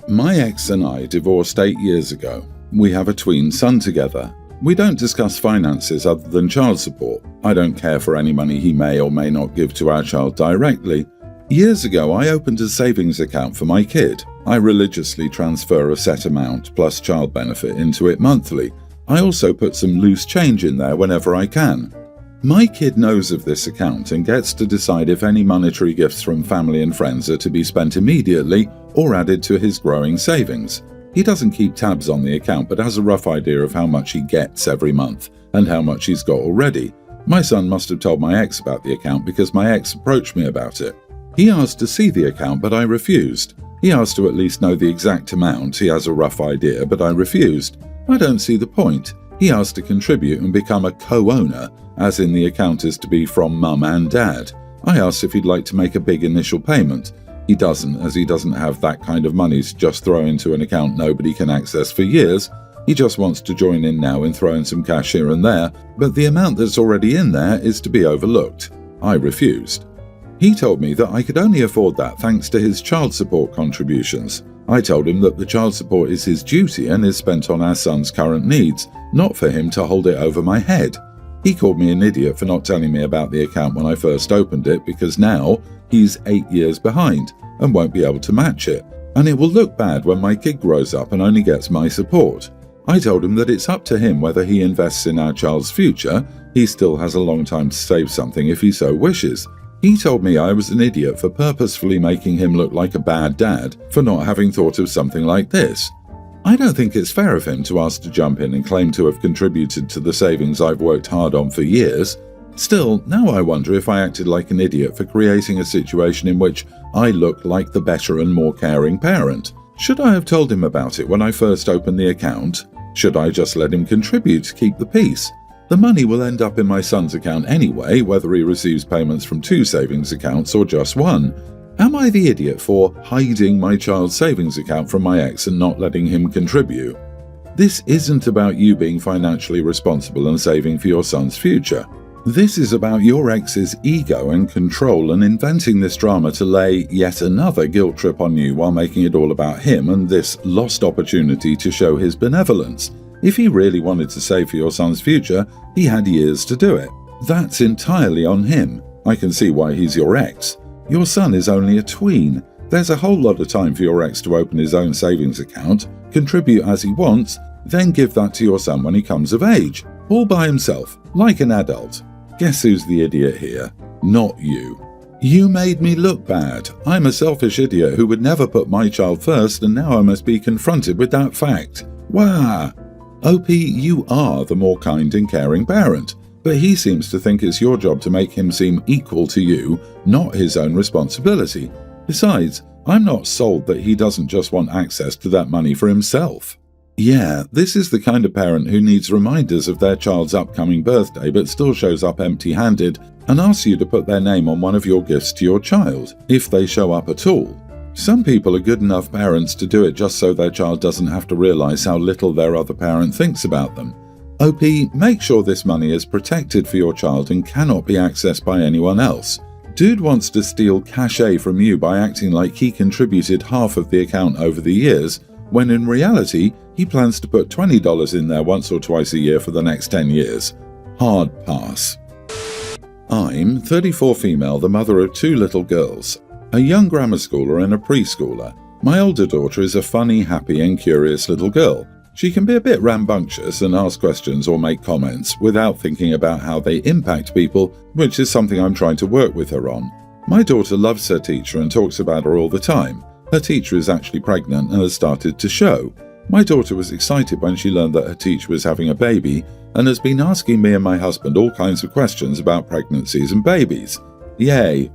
My ex and I divorced 8 years ago. We have a tween son together. We don't discuss finances other than child support. I don't care for any money he may or may not give to our child directly. Years ago, I opened a savings account for my kid. I religiously transfer a set amount plus child benefit into it monthly. I also put some loose change in there whenever I can. My kid knows of this account and gets to decide if any monetary gifts from family and friends are to be spent immediately or added to his growing savings. He doesn't keep tabs on the account but has a rough idea of how much he gets every month and how much he's got already. My son must have told my ex about the account because my ex approached me about it. He asked to see the account but I refused. He asked to at least know the exact amount. He has a rough idea but I refused. I don't see the point. He asked to contribute and become a co-owner, as in the account is to be from mum and dad. I asked if he'd like to make a big initial payment. He doesn't, as he doesn't have that kind of money to just throw into an account nobody can access for years. He just wants to join in now and throw in some cash here and there, but the amount that's already in there is to be overlooked. I refused. He told me that I could only afford that thanks to his child support contributions. I told him that the child support is his duty and is spent on our son's current needs, not for him to hold it over my head. He called me an idiot for not telling me about the account when I first opened it because now he's 8 years behind and won't be able to match it, and it will look bad when my kid grows up and only gets my support. I told him that it's up to him whether he invests in our child's future. He still has a long time to save something if he so wishes. He told me I was an idiot for purposefully making him look like a bad dad for not having thought of something like this. I don't think it's fair of him to ask to jump in and claim to have contributed to the savings I've worked hard on for years. Still, now I wonder if I acted like an idiot for creating a situation in which I looked like the better and more caring parent. Should I have told him about it when I first opened the account? Should I just let him contribute to keep the peace? The money will end up in my son's account anyway, whether he receives payments from 2 savings accounts or just 1. Am I the idiot for hiding my child's savings account from my ex and not letting him contribute? This isn't about you being financially responsible and saving for your son's future. This is about your ex's ego and control and inventing this drama to lay yet another guilt trip on you while making it all about him and this lost opportunity to show his benevolence. If he really wanted to save for your son's future, he had years to do it. That's entirely on him. I can see why he's your ex. Your son is only a tween. There's a whole lot of time for your ex to open his own savings account, contribute as he wants, then give that to your son when he comes of age, all by himself, like an adult. Guess who's the idiot here? Not you. You made me look bad. I'm a selfish idiot who would never put my child first, and now I must be confronted with that fact. Wah! OP, you are the more kind and caring parent, but he seems to think it's your job to make him seem equal to you, not his own responsibility. Besides, I'm not sold that he doesn't just want access to that money for himself. Yeah, this is the kind of parent who needs reminders of their child's upcoming birthday but still shows up empty-handed and asks you to put their name on one of your gifts to your child, if they show up at all. Some people are good enough parents to do it just so their child doesn't have to realize how little their other parent thinks about them. OP, make sure this money is protected for your child and cannot be accessed by anyone else. Dude wants to steal cachet from you by acting like he contributed half of the account over the years, when in reality, he plans to put $20 in there once or twice a year for the next 10 years. Hard pass. I'm 34 female, the mother of 2 little girls, a young grammar schooler and a preschooler. My older daughter is a funny, happy and curious little girl. She can be a bit rambunctious and ask questions or make comments without thinking about how they impact people, which is something I'm trying to work with her on. My daughter loves her teacher and talks about her all the time. Her teacher is actually pregnant and has started to show. My daughter was excited when she learned that her teacher was having a baby and has been asking me and my husband all kinds of questions about pregnancies and babies. Yay!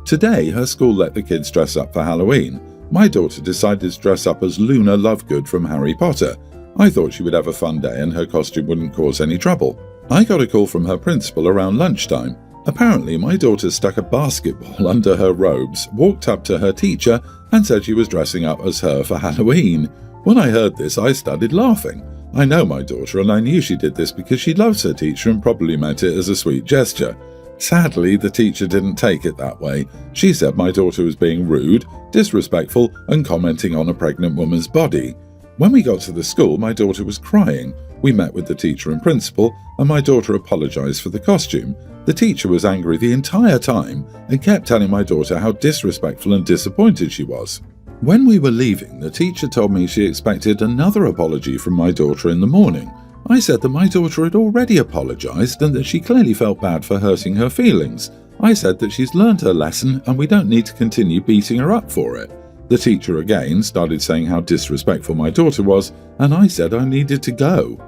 Today, her school let the kids dress up for Halloween. My daughter decided to dress up as Luna Lovegood from Harry Potter. I thought she would have a fun day and her costume wouldn't cause any trouble. I got a call from her principal around lunchtime. Apparently, my daughter stuck a basketball under her robes, walked up to her teacher, and said she was dressing up as her for Halloween. When I heard this, I started laughing. I know my daughter, and I knew she did this because she loves her teacher and probably meant it as a sweet gesture. Sadly, the teacher didn't take it that way. She said my daughter was being rude, disrespectful, and commenting on a pregnant woman's body. When we got to the school, my daughter was crying. We met with the teacher and principal, and my daughter apologized for the costume. The teacher was angry the entire time and kept telling my daughter how disrespectful and disappointed she was. When we were leaving, the teacher told me she expected another apology from my daughter in the morning. I said that my daughter had already apologized and that she clearly felt bad for hurting her feelings. I said that she's learned her lesson and we don't need to continue beating her up for it. The teacher again started saying how disrespectful my daughter was, and I said I needed to go.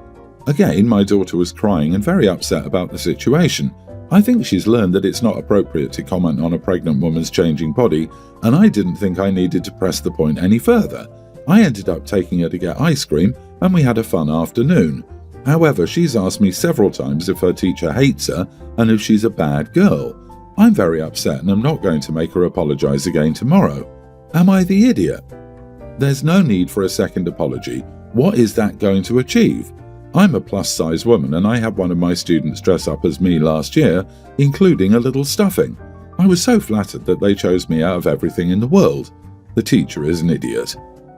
Again, my daughter was crying and very upset about the situation. I think she's learned that it's not appropriate to comment on a pregnant woman's changing body, and I didn't think I needed to press the point any further. I ended up taking her to get ice cream, and we had a fun afternoon. However, she's asked me several times if her teacher hates her and if she's a bad girl. I'm very upset and I'm not going to make her apologize again tomorrow. Am I the idiot? There's no need for a second apology. What is that going to achieve? I'm a plus-size woman and I had one of my students dress up as me last year, including a little stuffing. I was so flattered that they chose me out of everything in the world. The teacher is an idiot.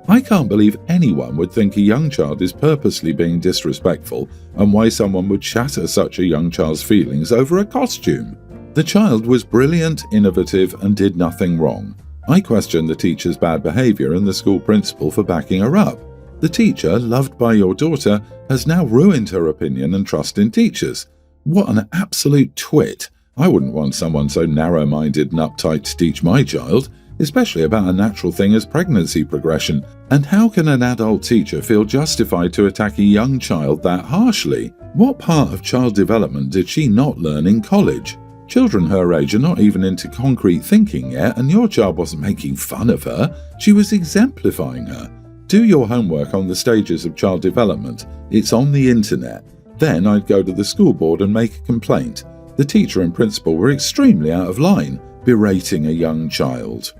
I can't believe anyone would think a young child is purposely being disrespectful and why someone would shatter such a young child's feelings over a costume. The child was brilliant, innovative, and did nothing wrong. I question the teacher's bad behavior and the school principal for backing her up. The teacher, loved by your daughter, has now ruined her opinion and trust in teachers. What an absolute twit. I wouldn't want someone so narrow-minded and uptight to teach my child, especially about a natural thing as pregnancy progression. And how can an adult teacher feel justified to attack a young child that harshly? What part of child development did she not learn in college? Children her age are not even into concrete thinking yet, and your child wasn't making fun of her, she was exemplifying her. Do your homework on the stages of child development. It's on the internet. Then I'd go to the school board and make a complaint. The teacher and principal were extremely out of line, berating a young child.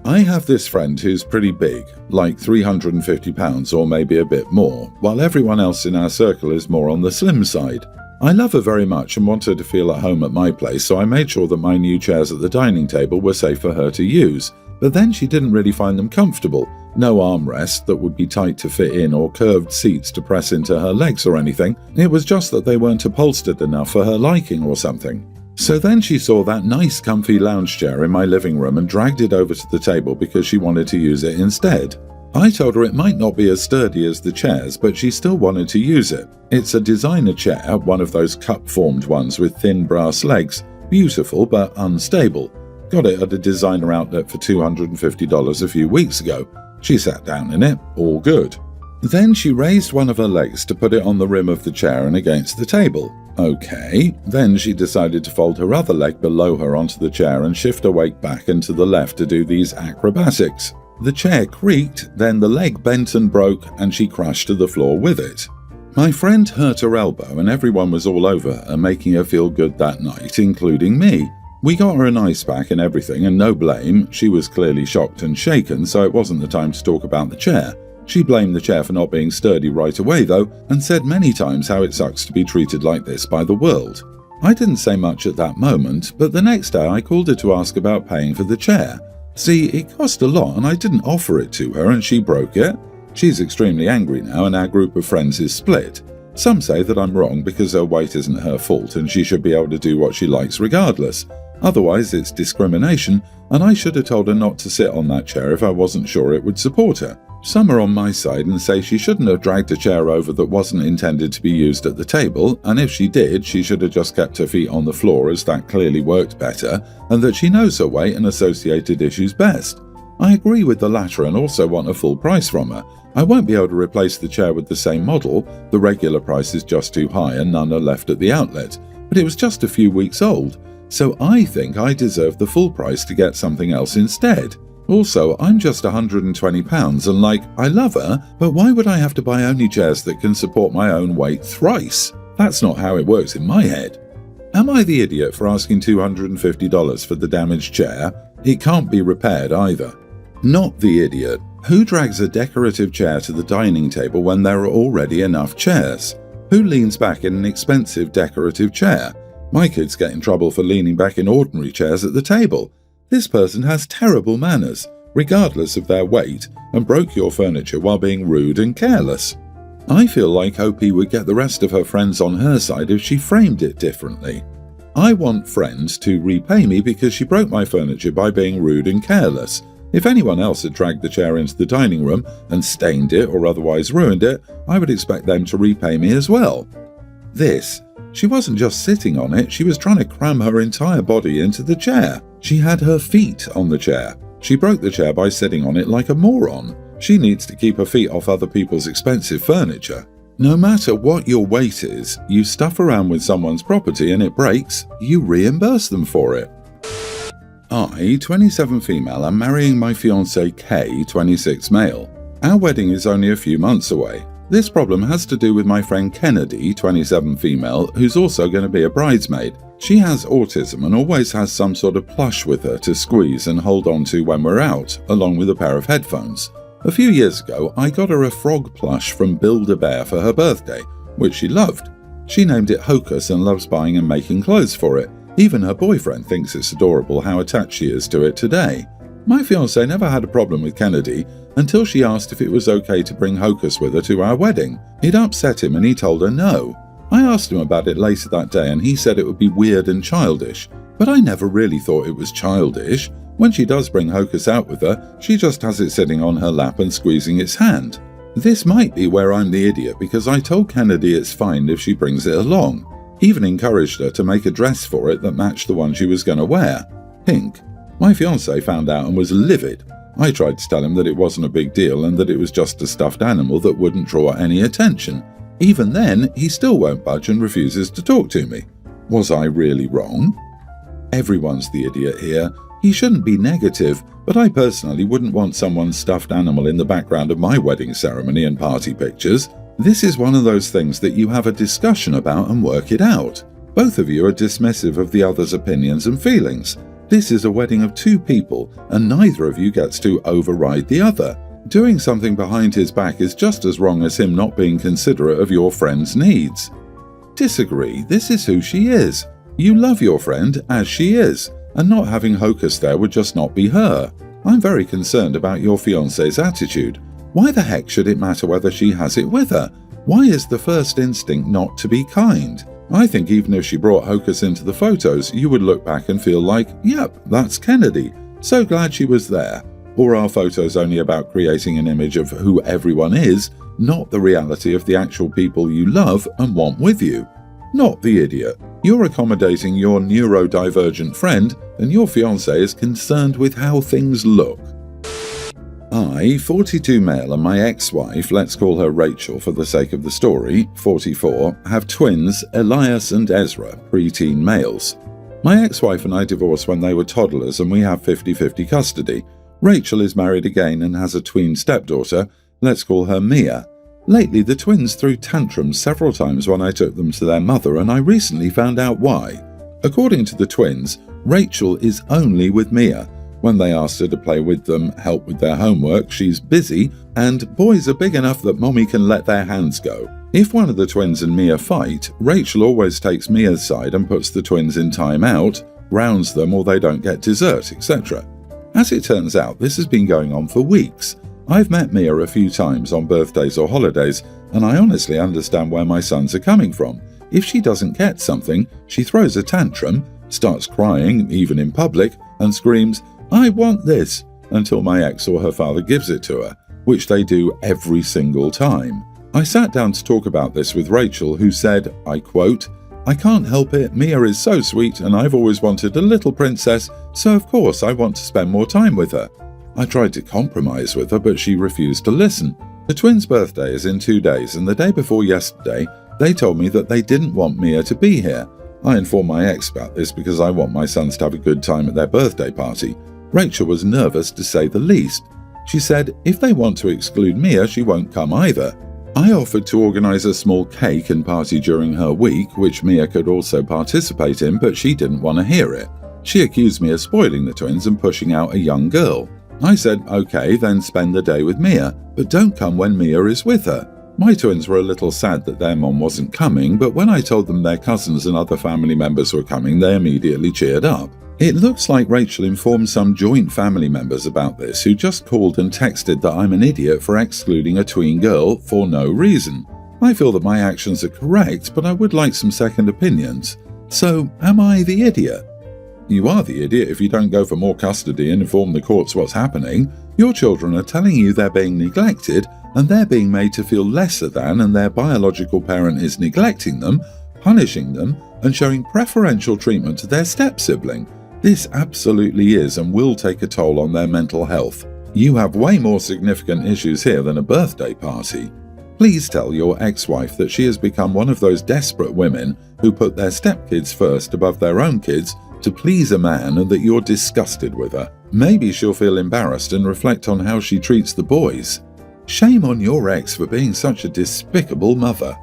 I have this friend who's pretty big, like 350 pounds or maybe a bit more, while everyone else in our circle is more on the slim side. I love her very much and want her to feel at home at my place, so I made sure that my new chairs at the dining table were safe for her to use. But then she didn't really find them comfortable. No armrests that would be tight to fit in or curved seats to press into her legs or anything. It was just that they weren't upholstered enough for her liking or something. So then she saw that nice comfy lounge chair in my living room and dragged it over to the table because she wanted to use it instead. I told her it might not be as sturdy as the chairs, but she still wanted to use it. It's a designer chair, one of those cup-formed ones with thin brass legs, beautiful but unstable. Got it at a designer outlet for $250 a few weeks ago. She sat down in it, all good. Then she raised one of her legs to put it on the rim of the chair and against the table. Okay, then she decided to fold her other leg below her onto the chair and shift her weight back and to the left to do these acrobatics. The chair creaked, then the leg bent and broke, and she crashed to the floor with it. My friend hurt her elbow and everyone was all over her, making her feel good that night, including me. We got her an ice pack and everything, and no blame. She was clearly shocked and shaken, so it wasn't the time to talk about the chair. She blamed the chair for not being sturdy right away though, and said many times how it sucks to be treated like this by the world. I didn't say much at that moment, but the next day I called her to ask about paying for the chair. See, it cost a lot and I didn't offer it to her and she broke it. She's extremely angry now and our group of friends is split. Some say that I'm wrong because her weight isn't her fault and she should be able to do what she likes regardless. Otherwise it's discrimination and I should have told her not to sit on that chair if I wasn't sure it would support her. Some are on my side and say she shouldn't have dragged a chair over that wasn't intended to be used at the table, and if she did, she should have just kept her feet on the floor as that clearly worked better, and that she knows her weight and associated issues best. I agree with the latter and also want a full price from her. I won't be able to replace the chair with the same model, the regular price is just too high and none are left at the outlet, but it was just a few weeks old, so I think I deserve the full price to get something else instead. Also, I'm just £120 and I love her, but why would I have to buy only chairs that can support my own weight thrice? That's not how it works in my head. Am I the idiot for asking $250 for the damaged chair? It can't be repaired either. Not the idiot. Who drags a decorative chair to the dining table when there are already enough chairs? Who leans back in an expensive decorative chair? My kids get in trouble for leaning back in ordinary chairs at the table. This person has terrible manners, regardless of their weight, and broke your furniture while being rude and careless. I feel like OP would get the rest of her friends on her side if she framed it differently. I want friends to repay me because she broke my furniture by being rude and careless. If anyone else had dragged the chair into the dining room and stained it or otherwise ruined it, I would expect them to repay me as well. She wasn't just sitting on it, she was trying to cram her entire body into the chair. She had her feet on the chair. She broke the chair by sitting on it like a moron. She needs to keep her feet off other people's expensive furniture. No matter what your weight is, you stuff around with someone's property and it breaks, you reimburse them for it. I, 27 female, am marrying my fiancé K, 26 male. Our wedding is only a few months away. This problem has to do with my friend Kennedy, 27 female, who's also going to be a bridesmaid. She has autism and always has some sort of plush with her to squeeze and hold on to when we're out, along with a pair of headphones. A few years ago, I got her a frog plush from Build-A-Bear for her birthday, which she loved. She named it Hocus and loves buying and making clothes for it. Even her boyfriend thinks it's adorable how attached she is to it today. My fiancé never had a problem with Kennedy until she asked if it was okay to bring Hocus with her to our wedding. It upset him and he told her no. I asked him about it later that day and he said it would be weird and childish, but I never really thought it was childish. When she does bring Hocus out with her, she just has it sitting on her lap and squeezing its hand. This might be where I'm the idiot because I told Kennedy it's fine if she brings it along. Even encouraged her to make a dress for it that matched the one she was going to wear. Pink. My fiancé found out and was livid. I tried to tell him that it wasn't a big deal and that it was just a stuffed animal that wouldn't draw any attention. Even then, he still won't budge and refuses to talk to me. Was I really wrong? Everyone's the idiot here. He shouldn't be negative, but I personally wouldn't want someone's stuffed animal in the background of my wedding ceremony and party pictures. This is one of those things that you have a discussion about and work it out. Both of you are dismissive of the other's opinions and feelings. This is a wedding of two people, and neither of you gets to override the other. Doing something behind his back is just as wrong as him not being considerate of your friend's needs. Disagree, this is who she is. You love your friend as she is, and not having Hocus there would just not be her. I'm very concerned about your fiancé's attitude. Why the heck should it matter whether she has it with her? Why is the first instinct not to be kind? I think even if she brought Hocus into the photos, you would look back and feel like, yep, that's Kennedy. So glad she was there. Or are photos only about creating an image of who everyone is, not the reality of the actual people you love and want with you? Not the idiot. You're accommodating your neurodivergent friend, and your fiancé is concerned with how things look. I, 42 male, and my ex-wife, let's call her Rachel for the sake of the story, 44, have twins, Elias and Ezra, preteen males. My ex-wife and I divorced when they were toddlers and we have 50-50 custody. Rachel is married again and has a tween stepdaughter, let's call her Mia. Lately, the twins threw tantrums several times when I took them to their mother, and I recently found out why. According to the twins, Rachel is only with Mia. When they asked her to play with them, help with their homework, she's busy, and boys are big enough that mommy can let their hands go. If one of the twins and Mia fight, Rachel always takes Mia's side and puts the twins in time out, grounds them or they don't get dessert, etc. As it turns out, this has been going on for weeks. I've met Mia a few times on birthdays or holidays, and I honestly understand where my sons are coming from. If she doesn't get something, she throws a tantrum, starts crying, even in public, and screams, "I want this," until my ex or her father gives it to her, which they do every single time. I sat down to talk about this with Rachel, who said, I quote, "I can't help it, Mia is so sweet and I've always wanted a little princess, so of course I want to spend more time with her." I tried to compromise with her, but she refused to listen. The twins' birthday is in 2 days, and the day before yesterday, they told me that they didn't want Mia to be here. I informed my ex about this because I want my sons to have a good time at their birthday party. Rachel was nervous to say the least. She said if they want to exclude Mia, she won't come either. I offered to organise a small cake and party during her week, which Mia could also participate in, but she didn't want to hear it. She accused me of spoiling the twins and pushing out a young girl. I said, okay, then spend the day with Mia, but don't come when Mia is with her. My twins were a little sad that their mom wasn't coming, but when I told them their cousins and other family members were coming, they immediately cheered up. It looks like Rachel informed some joint family members about this who just called and texted that I'm an idiot for excluding a tween girl for no reason. I feel that my actions are correct, but I would like some second opinions. So, am I the idiot? You are the idiot if you don't go for more custody and inform the courts what's happening. Your children are telling you they're being neglected, and they're being made to feel lesser than, and their biological parent is neglecting them, punishing them, and showing preferential treatment to their step-sibling. This absolutely is and will take a toll on their mental health. You have way more significant issues here than a birthday party. Please tell your ex-wife that she has become one of those desperate women who put their stepkids first above their own kids to please a man, and that you're disgusted with her. Maybe she'll feel embarrassed and reflect on how she treats the boys. Shame on your ex for being such a despicable mother.